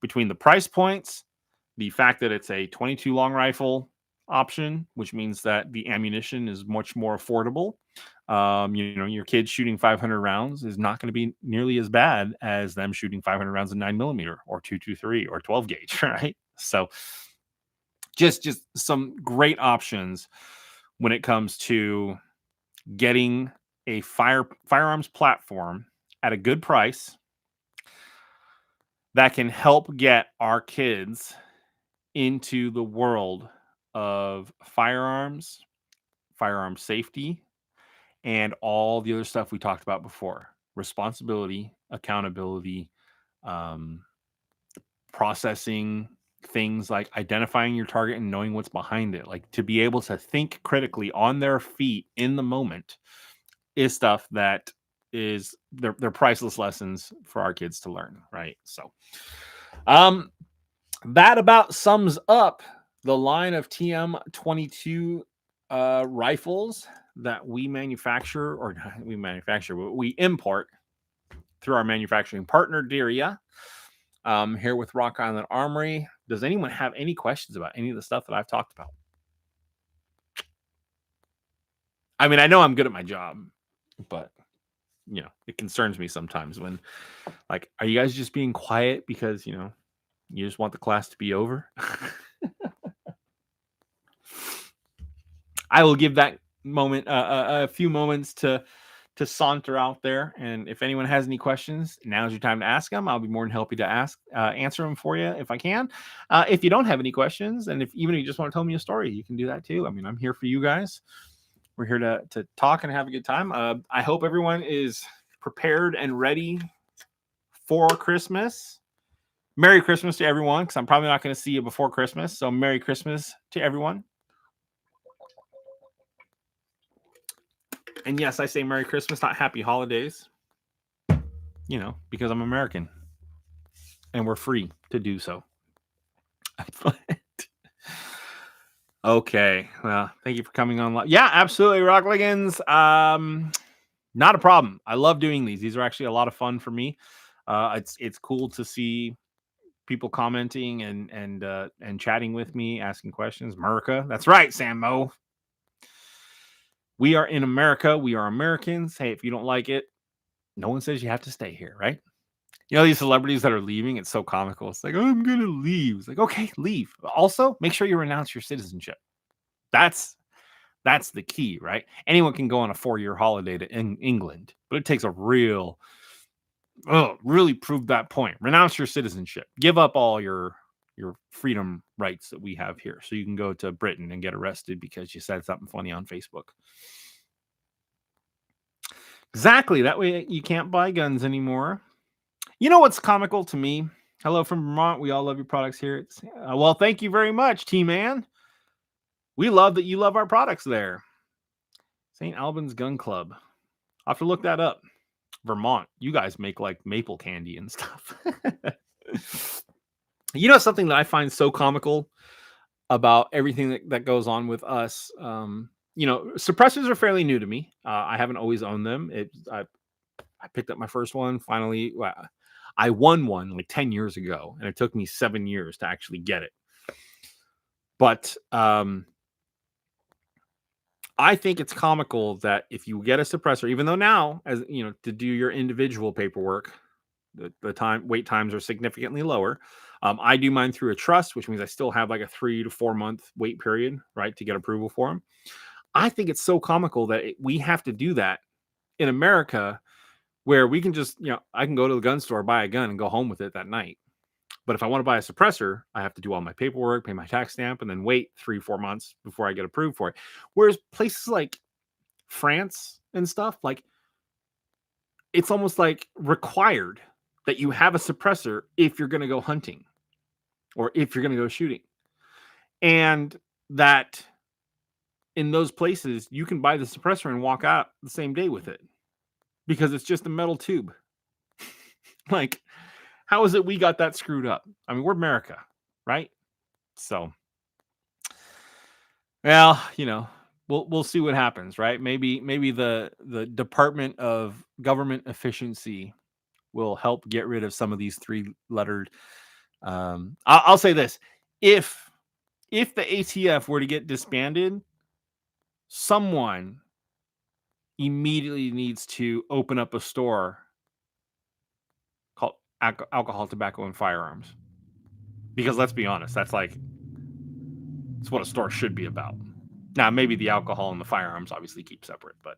between the price points, the fact that it's a 22 long rifle option, which means that the ammunition is much more affordable. Your kids shooting 500 rounds is not going to be nearly as bad as them shooting 500 rounds in 9mm or 223 or 12 gauge, right? So just some great options when it comes to getting a firearms platform at a good price that can help get our kids into the world of firearms, firearm safety, and all the other stuff we talked about before: responsibility, accountability, processing things like identifying your target and knowing what's behind it. Like, to be able to think critically on their feet in the moment is stuff that is they're priceless lessons for our kids to learn, right? So that about sums up the line of TM22 rifles that we manufacture, or not we manufacture, but we import through our manufacturing partner, RIA, here with Rock Island Armory. Does anyone have any questions about any of the stuff that I've talked about? I mean, I know I'm good at my job, but it concerns me sometimes when, like, are you guys just being quiet because you just want the class to be over? I will give that moment a few moments to saunter out there, and if anyone has any questions, now's your time to ask them. I'll be more than happy to answer them for you if I can. If you don't have any questions, and even if you just want to tell me a story, you can do that too. I mean, I'm here for you guys. We're here to talk and have a good time. I hope everyone is prepared and ready for Christmas. Merry Christmas to everyone, because I'm probably not going to see you before Christmas. So Merry Christmas to everyone. And yes, I say Merry Christmas, not Happy Holidays, because I'm American and we're free to do so. Okay. Well, thank you for coming on. Yeah, absolutely. Rockligans. Not a problem. I love doing these. These are actually a lot of fun for me. It's cool to see people commenting and chatting with me, asking questions. America. That's right, Sam Mo. We are in America. We are Americans. Hey, if you don't like it, no one says you have to stay here, right? These celebrities that are leaving, it's so comical. It's like, oh, I'm going to leave. It's like, okay, leave. Also, make sure you renounce your citizenship. That's the key, right? Anyone can go on a 4-year holiday to England, but it takes a really prove that point. Renounce your citizenship. Give up all your freedom rights that we have here. So you can go to Britain and get arrested because you said something funny on Facebook. Exactly. That way you can't buy guns anymore. You know what's comical to me? Hello from Vermont. We all love your products here. Well, thank you very much, T-Man. We love that you love our products there. St. Albans Gun Club. I'll have to look that up. Vermont. You guys make like maple candy and stuff. You know something that I find so comical about everything that goes on with us? You know, suppressors are fairly new to me. I haven't always owned them. I picked up my first one finally. I won one like 10 years ago, and it took me 7 years to actually get it. But I think it's comical that if you get a suppressor, even though now, as you know, to do your individual paperwork, the wait times are significantly lower. I do mine through a trust, which means I still have like a 3 to 4 month wait period, right, to get approval for them. I think it's so comical that we have to do that in America, where we can just, you know, I can go to the gun store, buy a gun, and go home with it that night. But if I want to buy a suppressor, I have to do all my paperwork, pay my tax stamp, and then wait 3-4 months before I get approved for it. Whereas places like France and stuff, like, it's almost like required that you have a suppressor if you're going to go hunting or if you're going to go shooting. And that in those places, you can buy the suppressor and walk out the same day with it because it's just a metal tube. Like, how is it we got that screwed up? I mean, we're America, right? So, well, you know, we'll see what happens, right? Maybe the Department of Government Efficiency will help get rid of some of these 3-lettered. I'll say this: if the ATF were to get disbanded, someone immediately needs to open up a store called Alcohol, Tobacco, and Firearms. Because let's be honest, that's what a store should be about. Now, maybe the alcohol and the firearms obviously keep separate, but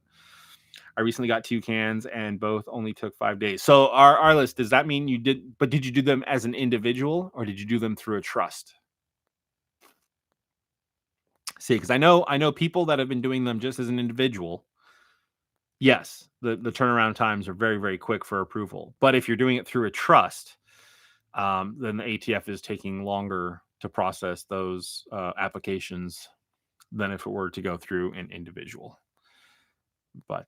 I recently got 2 cans and both only took 5 days. So Arliss, does that mean you did you do them as an individual or did you do them through a trust? See, because I know people that have been doing them just as an individual. Yes, the turnaround times are very, very quick for approval. But if you're doing it through a trust, then the ATF is taking longer to process those applications than if it were to go through an individual. But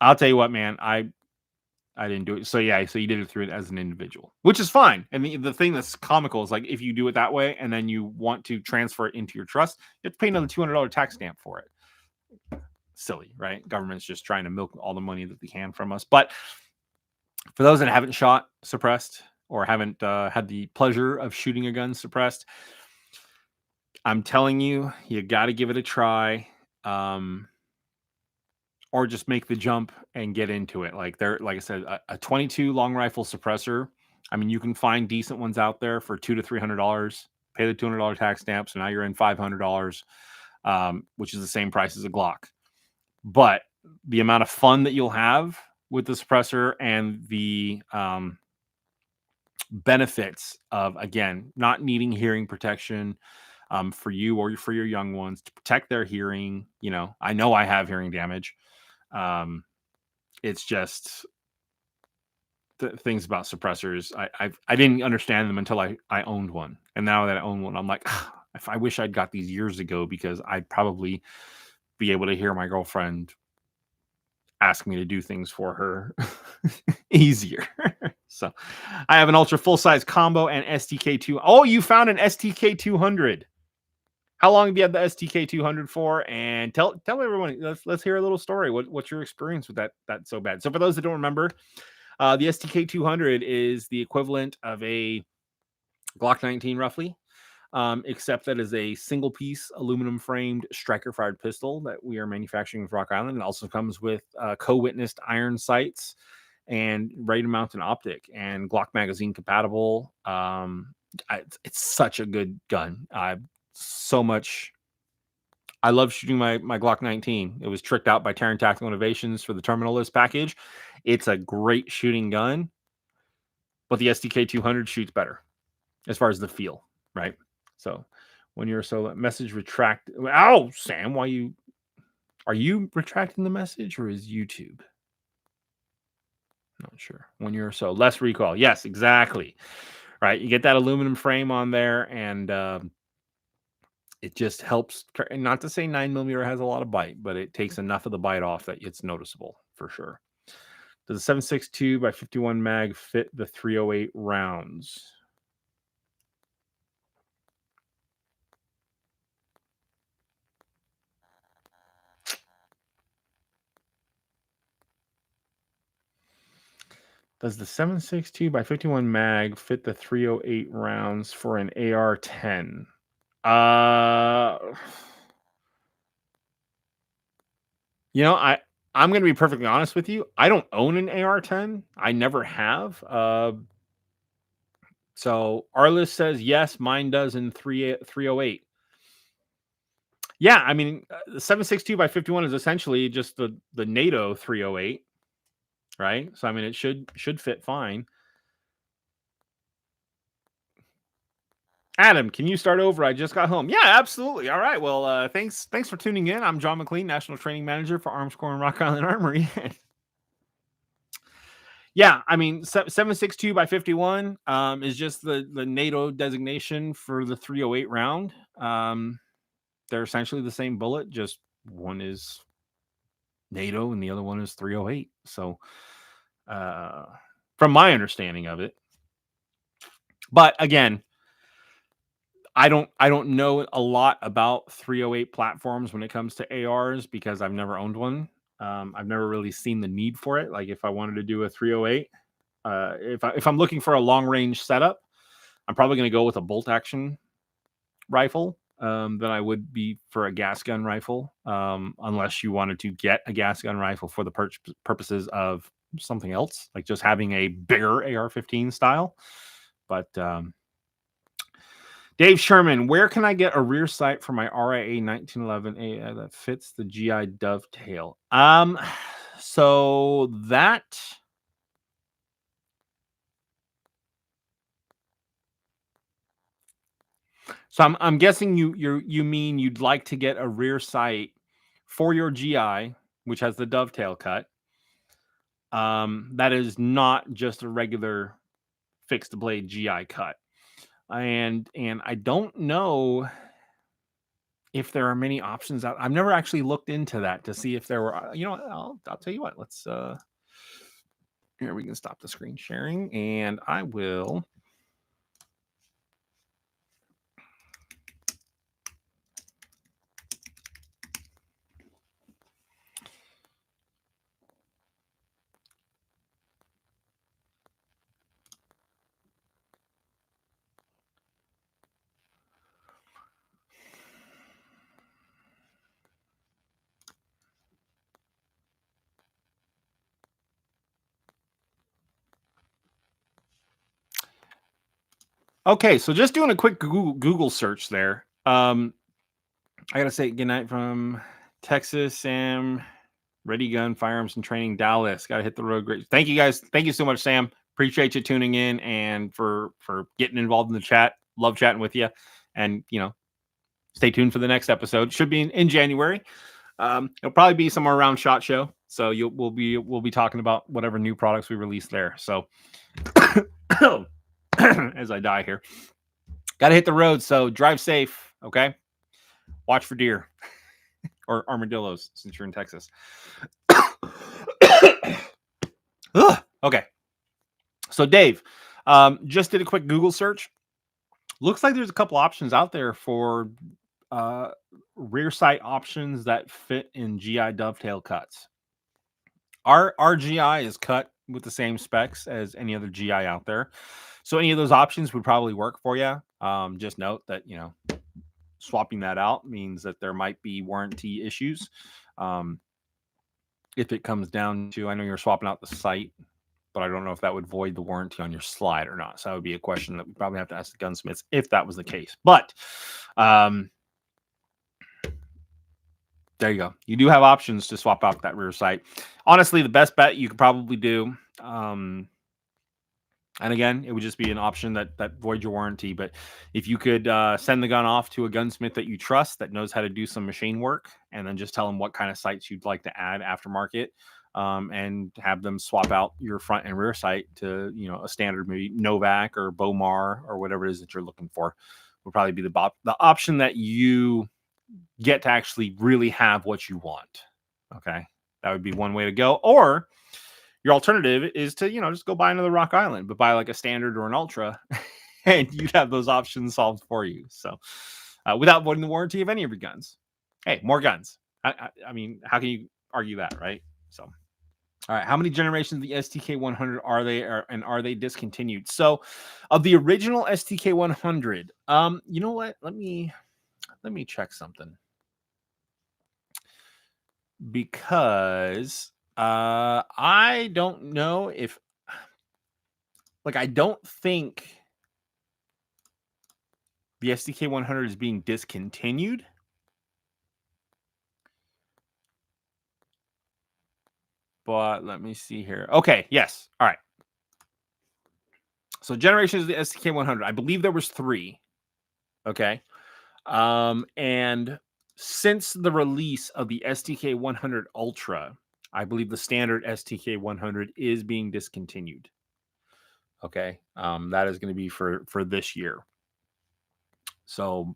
I'll tell you what, man, I didn't do it. So yeah, so you did it through it as an individual, which is fine. And the thing that's comical is, like, if you do it that way and then you want to transfer it into your trust, you have to pay another $200 tax stamp for it. Silly, right? Government's just trying to milk all the money that they can from us. But for those that haven't shot suppressed or haven't had the pleasure of shooting a gun suppressed, I'm telling you, you got to give it a try. Or just make the jump and get into it. Like I said, a 22 long rifle suppressor. I mean, you can find decent ones out there for $200 to $300. Pay the $200 tax stamp, so now you're in $500, which is the same price as a Glock. But the amount of fun that you'll have with the suppressor and the benefits of, again, not needing hearing protection for you or for your young ones, to protect their hearing. You know I have hearing damage. It's just things about suppressors. I didn't understand them until I owned one. And now that I own one, I'm like, if I wish I'd got these years ago, because I'd probably be able to hear my girlfriend ask me to do things for her easier. So I have an ultra full size combo and STK2. Oh, you found an STK200. How long have you had the STK200 for? And tell everyone, let's hear a lit's story. What's your experience with that so bad? So for those that don't remember, the STK200 is the equivalent of a Glock 19 roughly, except that is a single piece aluminum framed striker fired pistol that we are manufacturing with Rock Island. It also comes with co-witnessed iron sights and ready to mount an optic and Glock magazine compatible. It's such a good gun. So much. I love shooting my Glock 19. It was tricked out by Terran Tactical Innovations for the Terminal List package. It's a great shooting gun, but the STK 200 shoots better as far as the feel, right? So when you're so message retract. Oh, Sam, are you retracting the message or is YouTube? Not sure. When you're so less recoil. Yes, exactly. Right. You get that aluminum frame on there, and it just helps. Not to say 9mm has a lot of bite, but it takes enough of the bite off that it's noticeable for sure. Does the 7.62 by 51 mag fit the 308 rounds? Does the 7.62 by 51 mag fit the 308 rounds for an AR-10? I'm going to be perfectly honest with you. I don't own an AR-10. I never have. So our list says yes, mine does in 308. Yeah, I mean, the 7.62 by 51 is essentially just the NATO 308, right? So I mean, it should fit fine. Adam, can you start over? I just got home. Yeah, absolutely. All right. Well, thanks for tuning in. I'm John McClain, National Training Manager for Armscor and Rock Island Armory. Yeah, I mean, 7.62 by 51 is just the NATO designation for the 308 round. They're essentially the same bullet, just one is NATO and the other one is 308. So, from my understanding of it, but again, I don't know a lot about 308 platforms when it comes to ARs because I've never owned one. I've never really seen the need for it. Like if I wanted to do a 308, if I'm looking for a long range setup, I'm probably going to go with a bolt action rifle than I would be for a gas gun rifle, unless you wanted to get a gas gun rifle for the purposes of something else, like just having a bigger AR-15 style. But Dave Sherman, where can I get a rear sight for my RIA 1911 that fits the GI dovetail? So that. So I'm guessing you mean you'd like to get a rear sight for your GI, which has the dovetail cut. That is not just a regular fixed blade GI cut. And I don't know if there are many options out. I've never actually looked into that to see if there were. I'll tell you what. Let's here we can stop the screen sharing, and I will. Okay, so just doing a quick Google search there. I gotta say good night from Texas, Sam. Ready Gun Firearms and Training, Dallas. Gotta hit the road. Great. Thank you guys. Thank you so much, Sam. Appreciate you tuning in and for getting involved in the chat. Love chatting with you. And stay tuned for the next episode. Should be in January. It'll probably be somewhere around SHOT Show. So we'll be talking about whatever new products we release there. So as I die here, got to hit the road. So drive safe. Okay. Watch for deer or armadillos since you're in Texas. Okay. So Dave, just did a quick Google search. Looks like there's a couple options out there for rear sight options that fit in GI dovetail cuts. Our GI is cut with the same specs as any other GI out there. So any of those options would probably work for you. Just note that, swapping that out means that there might be warranty issues. If it comes down to, I know you're swapping out the sight, but I don't know if that would void the warranty on your slide or not. So that would be a question that we probably have to ask the gunsmiths if that was the case. But there you go. You do have options to swap out that rear sight. Honestly, the best bet you could probably do And again, it would just be an option that voids your warranty. But if you could send the gun off to a gunsmith that you trust that knows how to do some machine work, and then just tell them what kind of sights you'd like to add aftermarket, and have them swap out your front and rear sight to a standard maybe Novak or Bomar or whatever it is that you're looking for, would probably be the option that you get to actually really have what you want. Okay, that would be one way to go. Or your alternative is to, just go buy another Rock Island, but buy like a standard or an ultra, and you'd have those options solved for you. So, without voiding the warranty of any of your guns. Hey, more guns. I mean, how can you argue that, right? So, all right. How many generations of the STK 100 are they, and are they discontinued? So, of the original STK 100, you know what? Let me check something, because I don't know if, I don't think the STK 100 is being discontinued. But let me see here. Okay, yes. All right. So generations of the STK 100. I believe there was 3. Okay. And since the release of the STK 100 Ultra, I believe the standard STK 100 is being discontinued. Okay. That is going to be for this year. So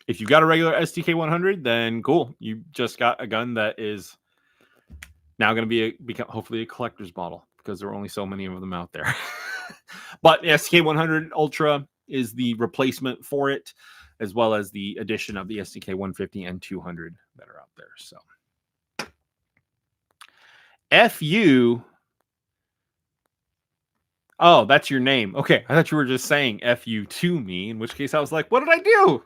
if you've got a regular STK 100, then cool. You just got a gun that is now going to become hopefully a collector's model, because there are only so many of them out there. But the STK 100 Ultra is the replacement for it, as well as the addition of the STK 150 and 200 that are out there. So, FU. Oh, that's your name. Okay, I thought you were just saying FU to me, in which case I was like, what did I do?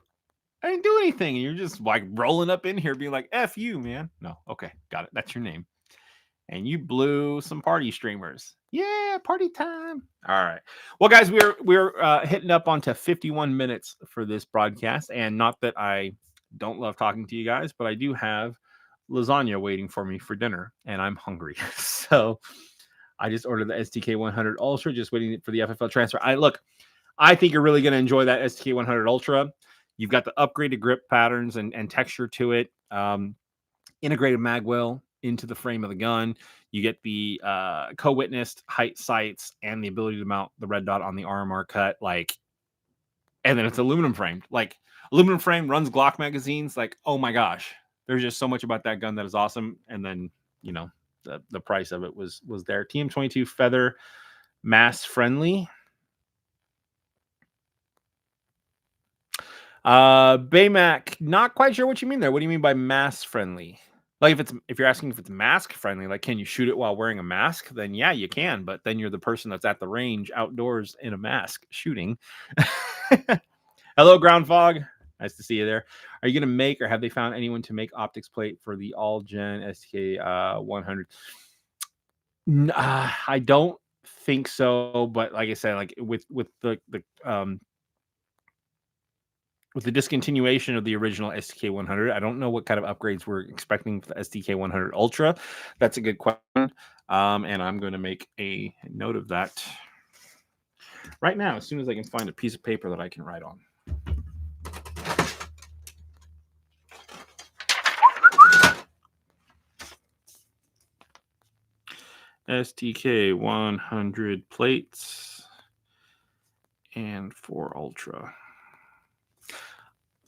I didn't do anything. And you're just like rolling up in here being like, F you, man. No, okay, got it. That's your name. And you blew some party streamers. Yeah, party time. All right. Well, guys, we're hitting up onto 51 minutes for this broadcast. And not that I don't love talking to you guys, but I do have lasagna waiting for me for dinner, and I'm hungry. So I just ordered the STK 100 Ultra, just waiting for the FFL transfer. I think you're really going to enjoy that STK 100 Ultra. You've got the upgraded grip patterns and texture to it. Integrated magwell into the frame of the gun. You get the co-witnessed height sights and the ability to mount the red dot on the RMR cut. And then it's aluminum framed. Aluminum frame, runs Glock magazines. Oh my gosh, there's just so much about that gun that is awesome. And then the price of it was there. TM22 feather, mass friendly. Baymac, not quite sure what you mean there. What do you mean by mass friendly? If you're asking if it's mask friendly, can you shoot it while wearing a mask? Then yeah, you can, but then you're the person that's at the range outdoors in a mask shooting. Hello, Ground Fog. Nice to see you there. Are you going to make, or have they found anyone to make optics plate for the all gen STK 100? I don't think so, but like I said, with the discontinuation of the original STK 100, I don't know what kind of upgrades we're expecting for the STK 100 Ultra. That's a good question. And I'm going to make a note of that right now, as soon as I can find a piece of paper that I can write on. STK 100 plates and 4 Ultra.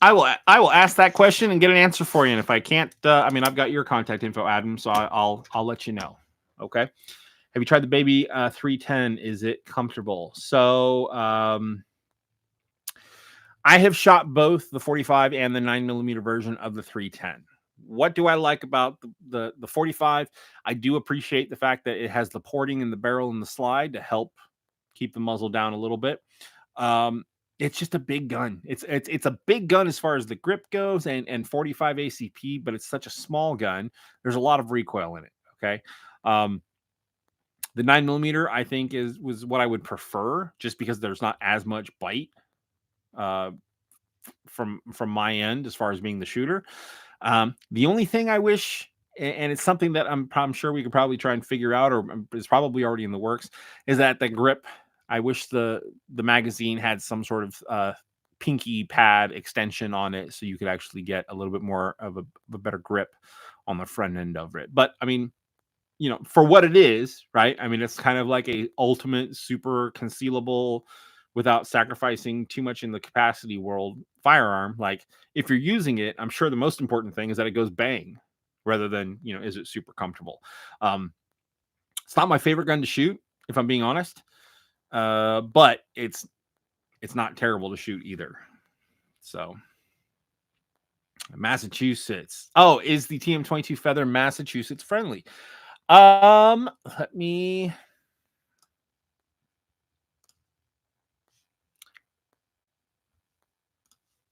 I will ask that question and get an answer for you. And if I can't, I've got your contact info, Adam, so I'll let you know. Okay. Have you tried the Baby 310? Is it comfortable? So I have shot both the 45 and the 9mm version of the 310. What do I like about the 45? I do appreciate the fact that it has the porting in the barrel and the slide to help keep the muzzle down a little bit. It's just a big gun. It's a big gun as far as the grip goes, and 45 ACP, but it's such a small gun. There's a lot of recoil in it. Okay. The 9mm I think was what I would prefer, just because there's not as much bite from my end as far as being the shooter. The only thing I wish, and it's something that I'm sure we could probably try and figure out, or is probably already in the works, is that the grip I wish the magazine had some sort of pinky pad extension on it so you could actually get a little bit more of a better grip on the front end of it. But I mean, for what it is, right? I mean, it's kind of like a ultimate super concealable without sacrificing too much in the capacity world firearm. Like, if you're using it, I'm sure the most important thing is that it goes bang rather than, is it super comfortable? It's not my favorite gun to shoot, if I'm being honest. But it's not terrible to shoot either. So Massachusetts. Oh, is the TM22 Feather Massachusetts friendly? Let me.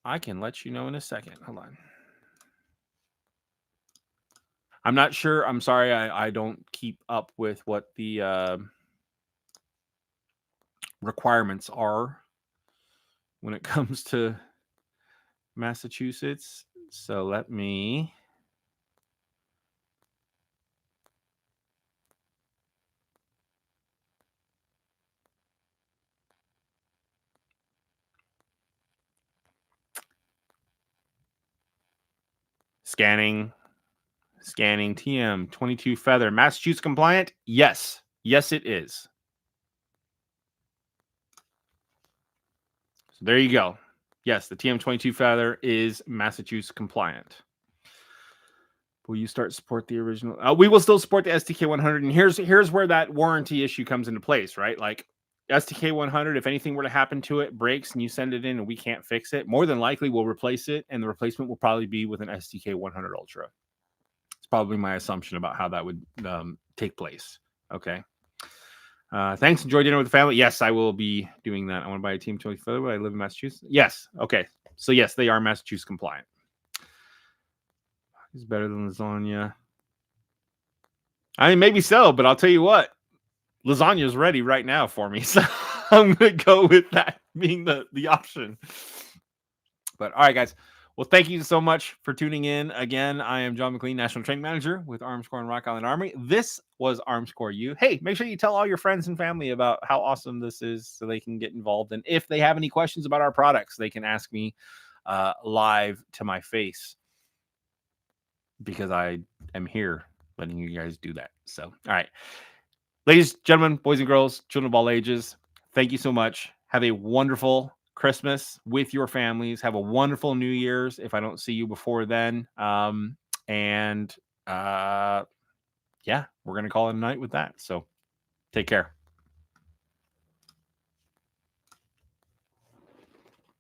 I can let you know in a second. Hold on. I'm not sure. I'm sorry. I don't keep up with what the requirements are when it comes to Massachusetts. So let me. Scanning TM22 Feather. Massachusetts compliant? Yes. Yes, it is. So there you go. Yes, the TM22 Feather is Massachusetts compliant. Will you start support the original? We will still support the STK100. And here's where that warranty issue comes into place, right? Like, STK100, if anything were to happen to it, breaks, and you send it in and we can't fix it, more than likely we'll replace it. And the replacement will probably be with an STK100 Ultra. It's probably my assumption about how that would take place. Okay. Thanks. Enjoy dinner with the family. Yes, I will be doing that. I want to buy a TM22 Feather, but I live in Massachusetts. Yes. Okay. So yes, they are Massachusetts compliant. It's better than lasagna. I mean, maybe so, but I'll tell you what, lasagna is ready right now for me. So I'm going to go with that being the option. But all right, guys. Well, thank you so much for tuning in. Again, I am John McClain, National Training Manager with Armscor and Rock Island Armory. This was Armscor U. Hey, make sure you tell all your friends and family about how awesome this is so they can get involved. And if they have any questions about our products, they can ask me live to my face because I am here letting you guys do that. So, all right. Ladies, gentlemen, boys and girls, children of all ages, thank you so much. Have a wonderful Christmas with your families. Have a wonderful New Year's if I don't see you before then. Yeah, we're going to call it a night with that. So take care.